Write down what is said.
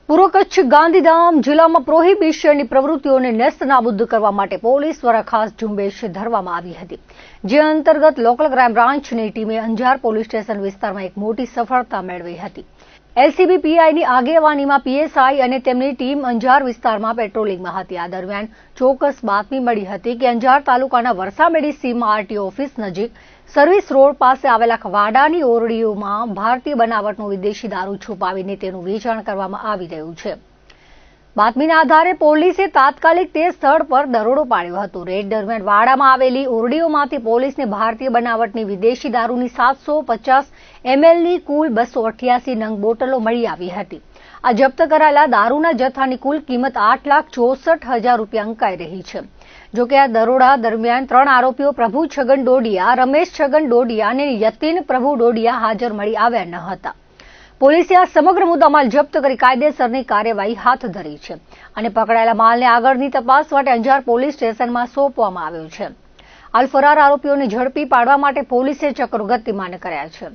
પૂર્વ કચ્છ ગાંધીધામ જિલ્લામાં પ્રોહિબિશનની પ્રવૃત્તિઓને નેસ્તનાબૂદ કરવા માટે પોલીસ દ્વારા ખાસ ઝુંબેશ ધરવામાં આવી હતી, જે અંતર્ગત લોકલ ક્રાઇમ બ્રાન્ચની ટીમે અંજાર પોલીસ સ્ટેશન વિસ્તારમાં એક મોટી સફળતા મેળવી હતી। એલસીબી પીઆઈની આગેવાનીમાં પીએસઆઈ અને તેમની ટીમ અંજાર વિસ્તારમાં પેટ્રોલિંગમાં હતી। આ દરમિયાન ચોક્કસ બાતમી મળી હતી કે અંજાર તાલુકાના વરસામેડી સીમા આરટીઓ ઓફિસ નજીક સર્વિસ રોડ પાસે આવેલા વાડાની ઓરડીઓમાં ભારતીય બનાવટનો વિદેશી દારૂ છુપાવીને તેનું વેચાણ કરવામાં આવી રહ્યું છે। બાતમીના આધારે પોલીસે તાત્કાલિક તે સ્થળ પર દરોડો પાડ્યો હતો। રેડ દરમિયાન વાડામાં આવેલી ઓરડીઓમાંથી પોલીસને ભારતીય બનાવટની વિદેશી દારૂની 750 mlની કુલ 288 નંગ બોટલો મળી આવી હતી। આ જપ્ત કરાયેલા દારૂના જથ્થાની કુલ કિંમત 8,64,000 રૂપિયા અંકાઈ રહી છે। જોકે આ દરોડા દરમિયાન 3 આરોપીઓ પ્રભુ છગન ડોડિયા, રમેશ છગન ડોડિયા અને યતીન પ્રભુ ડોડિયા હાજર મળી આવ્યા ન હતા। પોલીસે આ સમગ્ર મુદ્દામાલ જપ્ત કરી કાયદેસરની કાર્યવાહી હાથ ધરી છે અને પકડાયેલા માલને આગળની તપાસ માટે અંજાર પોલીસ સ્ટેશનમાં સોંપવામાં આવ્યો છે। હાલ ફરાર આરોપીઓને ઝડપી પાડવા માટે પોલીસે ચક્રો ગતિમાન કર્યા છે।